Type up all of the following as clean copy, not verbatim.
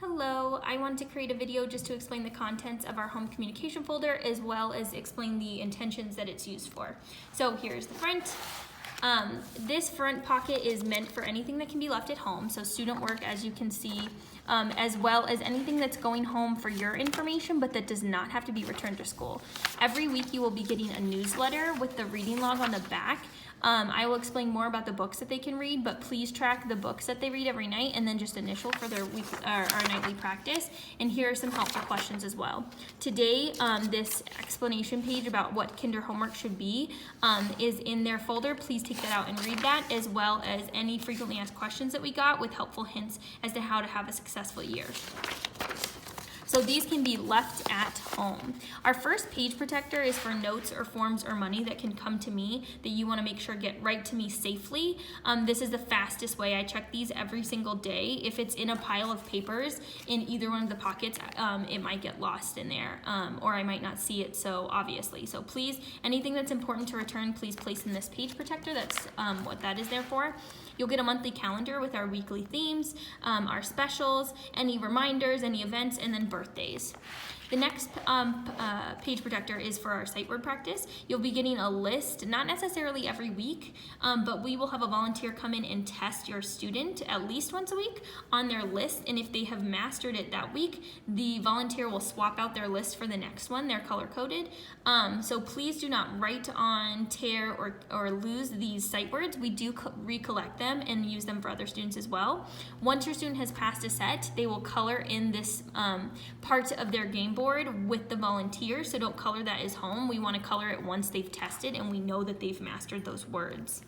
Hello, I wanted to create a video just to explain the contents of our home communication folder as well as explain the intentions that it's used for. So here's the front. This front pocket is meant for anything that can be left at home, so student work, as you can see, as well as anything that's going home for your information but that does not have to be returned to school. Every week you will be getting a newsletter with the reading log on the back. I will explain more about the books that they can read, but please track the books that they read every night and then just initial for their our nightly practice. And here are some helpful questions as well. Today, this explanation page about what kinder homework should be is in their folder. Please take that out and read that, as well as any frequently asked questions that we got with helpful hints as to how to have a successful year. So these can be left at home. Our first page protector is for notes or forms or money that can come to me that you want to make sure get right to me safely. This is the fastest way. I check these every single day. If it's in a pile of papers in either one of the pockets, it might get lost in there, or I might not see it so obviously. So please, anything that's important to return, please place in this page protector. That's what that is there for. You'll get a monthly calendar with our weekly themes, our specials, any reminders, any events, and then birthdays. The next page protector is for our sight word practice. You'll be getting a list, not necessarily every week, but we will have a volunteer come in and test your student at least once a week on their list, and if they have mastered it that week, the volunteer will swap out their list for the next one. They're color-coded. So please do not write on, tear, or lose these sight words. We do recollect them and use them for other students as well. Once your student has passed a set, they will color in this part of their game board with the volunteer, so don't color that as home. We want to color it once they've tested and we know that they've mastered those words.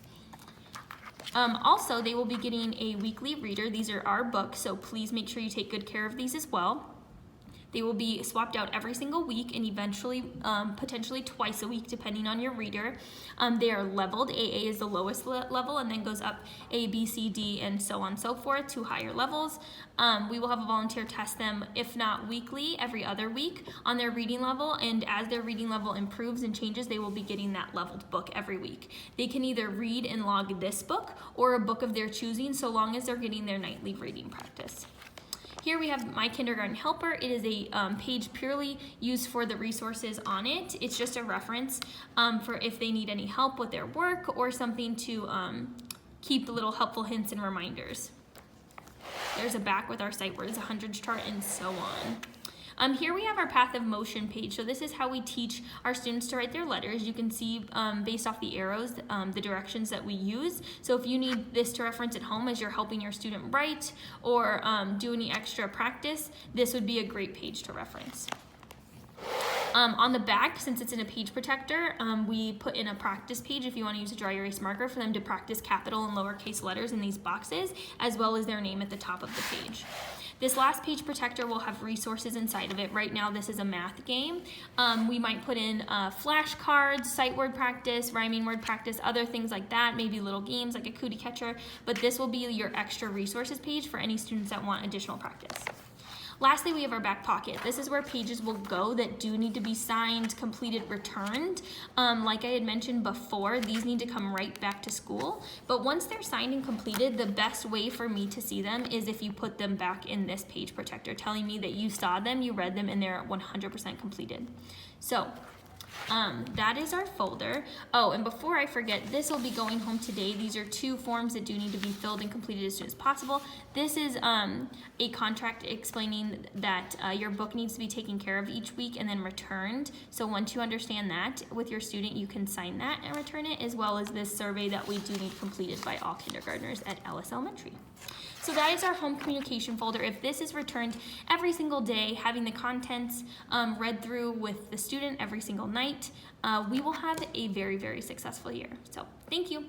Also, they will be getting a weekly reader. These are our books, so please make sure you take good care of these as well. They will be swapped out every single week and eventually potentially twice a week depending on your reader. They are leveled. AA is the lowest level and then goes up A, B, C, D, and so on and so forth to higher levels. We will have a volunteer test them, if not weekly, every other week on their reading level, and as their reading level improves and changes, they will be getting that leveled book every week. They can either read and log this book or a book of their choosing, so long as they're getting their nightly reading practice. Here we have My Kindergarten Helper. It is a page purely used for the resources on it. It's just a reference for if they need any help with their work or something to keep the little helpful hints and reminders. There's a back with our sight words, a hundreds chart, and so on. Here we have our path of motion page. So this is how we teach our students to write their letters. You can see based off the arrows, the directions that we use. So if you need this to reference at home as you're helping your student write or do any extra practice, this would be a great page to reference. On the back, since it's in a page protector, we put in a practice page if you want to use a dry erase marker for them to practice capital and lowercase letters in these boxes, as well as their name at the top of the page. This last page protector will have resources inside of it. Right now this is a math game. We might put in flashcards, sight word practice, rhyming word practice, other things like that, maybe little games like a cootie catcher, but this will be your extra resources page for any students that want additional practice. Lastly, we have our back pocket. This is where pages will go that do need to be signed, completed, returned. Like I had mentioned before, these need to come right back to school. But once they're signed and completed, the best way for me to see them is if you put them back in this page protector, telling me that you saw them, you read them, and they're 100% completed. So that is our folder. Oh, and before I forget, this will be going home today. These are 2 forms that do need to be filled and completed as soon as possible. This is a contract explaining that your book needs to be taken care of each week and then returned. So once you understand that with your student, you can sign that and return it, as well as this survey that we do need completed by all kindergartners at Ellis Elementary. So that is our home communication folder. If this is returned every single day, having the contents read through with the student every single night, we will have a very, very successful year. So thank you.